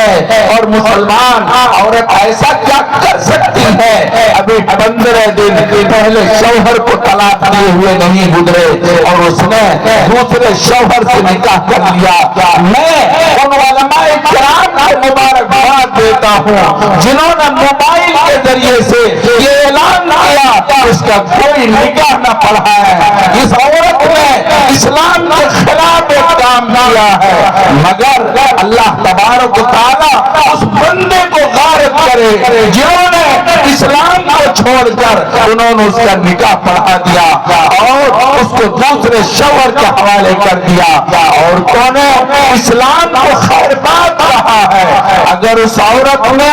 ہے اور مسلمان عورت ایسا کیا کر سکتی ہے؟ ابھی 15 دن پہلے شوہر کو طلاق دیے ہوئے نہیں گزرے اور اس نے دوسرے شوہر سے نکاح کر لیا۔ میں ان علماء کرام کو مبارکباد دیتا ہوں جنہوں نے موبائل کے ذریعے سے یہ اعلان کیا اس کا کوئی نکاح نہ پڑھا ہے۔ اس عورت نے اسلام کے خلاف ایک کام کیا ہے، مگر اللہ تبارک و تعالیٰ اس بندے کو غارت کرے جنہوں نے اسلام کو چھوڑ کر انہوں نے اس کا نکاح پڑھا دیا اور اس کو دوسرے شوہر کے حوالے کر دیا۔ عورتوں نے اسلام کو خیر بات کہا ہے، اگر اس عورت نے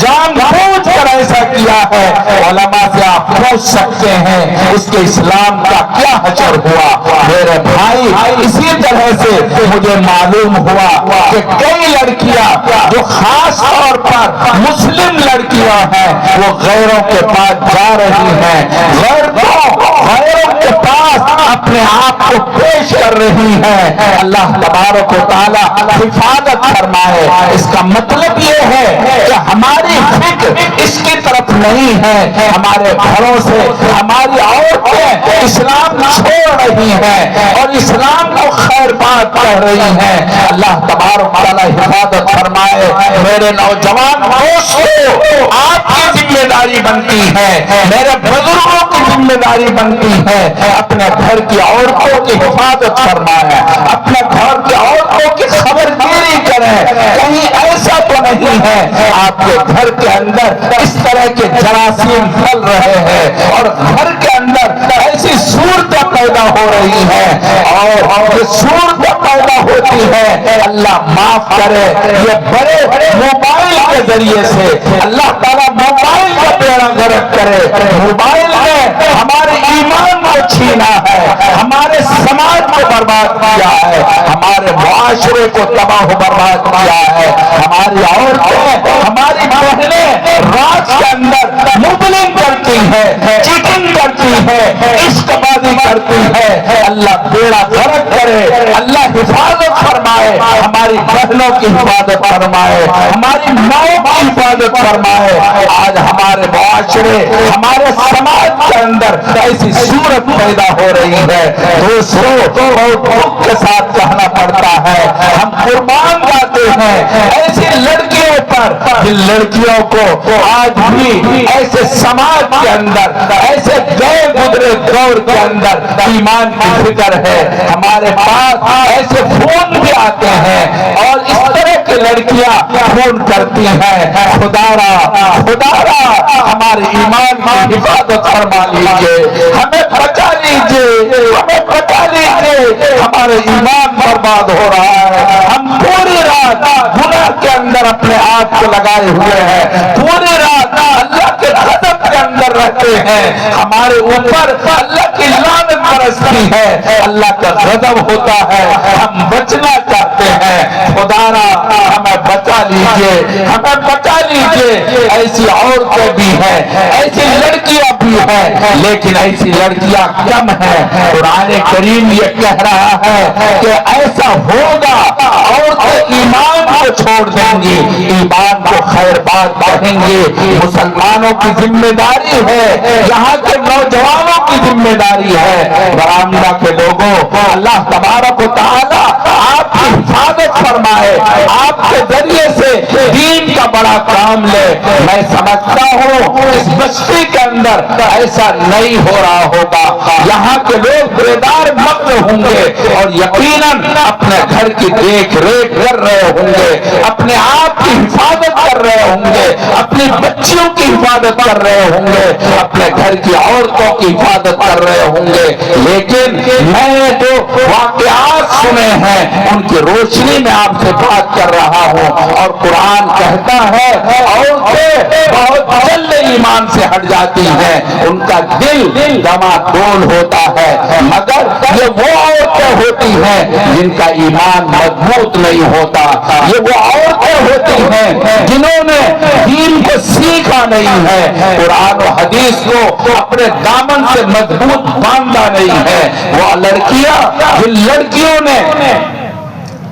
جان بوجھ کر ایسا کیا ہے علماء سے آپ پوچھ سکتے ہیں اس کے اسلام کا کیا حشر ہوا۔ میرے بھائی اسی طرح سے مجھے معلوم ہوا کہ کئی لڑکیاں جو خاص طور پر مسلم لڑکیاں ہیں وہ غیروں کے پاس جا رہی ہیں، غیروں کے پاس اپنے آپ کو پیش کر رہی ہیں۔ اللہ تبارک و تعالیٰ حفاظت فرمائے۔ اس کا مطلب یہ ہے کہ ہماری فکر اس کی طرف نہیں ہے، ہمارے گھروں سے ہماری عورتیں اسلام چھوڑ رہی ہیں اور اسلام کو خیر بات کہہ رہی ہیں۔ اللہ تبارک و تعالیٰ حفاظت فرمائے۔ میرے نوجوان دوستو، آپ کی ذمہ داری بنتی ہے، میرے بزرگوں کی ذمہ داری بنتی ہے، اپنے گھر کی عورتوں کی حفاظت فرمائے، اپنے گھر کی عورتوں کی خبرداری کریں۔ کہیں ایسا تو نہیں ہے آپ کے گھر کے اندر اس طرح کے جراثیم پھیل رہے ہیں اور گھر کے اندر ایسی صورتیں پیدا ہو رہی ہیں اور یہ صورتیں پیدا ہوتی ہے اللہ معاف کرے یہ بڑے موبائل کے ذریعے سے۔ اللہ تعالیٰ موبائل کا بیڑا غرق کرے۔ موبائل نے ہمارے ایمان کو چھینا ہے، ہمارے سماج کو برباد کیا ہے، ہمارے معاشرے کو تباہ و برباد کیا ہے۔ ہماری عورتیں، ہماری بہنیں رات کے اندر مبلنگ کرتی ہیں، چیٹنگ کرتی ہیں، عشق بازی کرتی ہیں۔ اللہ بیڑا غرق کرے، اللہ حفاظت فرمائے، ہماری بہنوں کی حفاظت فرمائے، ہماری ماؤں کی حفاظت فرمائے۔ آج ہمارے معاشرے، ہمارے سماج کے اندر ایسی صورت پیدا ہو رہی ہے دوستو، بہت دکھ کے ساتھ کہنا پڑتا ہے، ہم قربان جاتے ہیں ایسی لڑکیوں پر جن لڑکیوں کو آج بھی ایسے سماج کے اندر، ایسے گئے گزرے دور کے اندر ایمان کی فکر ہے۔ ہمارے پاس ایسے فون بھی آتے ہیں اور اس طرح کی لڑکیاں فون کرتی ہیں، خدا ہمارے ایمان کی حفاظت فرما لیجیے، ہمیں بچا لیجیے، ہمیں بچا لیجیے، ہمارے ایمان برباد ہو رہا ہے۔ ہم پوری رات گناہ کے اندر اپنے آپ کو لگائے ہوئے ہیں، پوری رات اللہ کے غضب کے اندر رہتے ہیں، ہمارے اوپر اللہ کی لعنت برستی ہے، اللہ کا غضب ہوتا ہے، ہم بچنا چاہتے ہیں۔ خدا را ہمیں بچا لیجیے، ہمیں بچا لیجیے۔ ایسی عورتیں بھی ہیں، ایسی لڑکیاں بھی ہیں، لیکن ایسی لڑکیاں کم ہیں۔ قرآن کریم یہ کہہ رہا ہے کہ ایسا ہوگا، عورتیں ایمان کو چھوڑ دیں گی، ایمان کو خیر بات کہیں گے۔ مسلمانوں کی ذمہ داری ہے، یہاں کے نوجوانوں کی ذمہ داری ہے، برآمدہ کے لوگوں، اللہ تبارک و تعالیٰ آپ کی حفاظت فرمائے، آپ کے ذریعے سے دین کا بڑا کام لے۔ میں سمجھتا ہوں اس بستی کے اندر ایسا نہیں ہو رہا ہوگا، یہاں کے لوگ بیدار مقر ہوں گے اور یقیناً اپنے گھر کی دیکھ ریکھ کر رہے ہوں گے، اپنے آپ کی حفاظت کر رہے ہوں گے، اپنی بچیوں کی حفاظت کر رہے ہوں گے، اپنے گھر کی عورتوں کی حفاظت کر رہے ہوں گے۔ لیکن میں نے جو واقعات سنے ہیں ان کی روشنی میں آپ سے بات کر رہا ہوں، اور قرآن کہتا ہے عورتیں بہت جلد ایمان سے ہٹ جاتی ہیں، ان کا دل ڈماڈول ہوتا ہے، مگر یہ وہ عورتیں ہوتی ہیں جن کا ایمان مضبوط نہیں ہوتا، یہ وہ عورتیں ہوتی ہیں جنہوں نے دین کو سیکھا نہیں ہے، قرآن و حدیث کو اپنے دامن سے مضبوط باندھا نہیں ہے۔ وہ لڑکیاں، جن لڑکیوں نے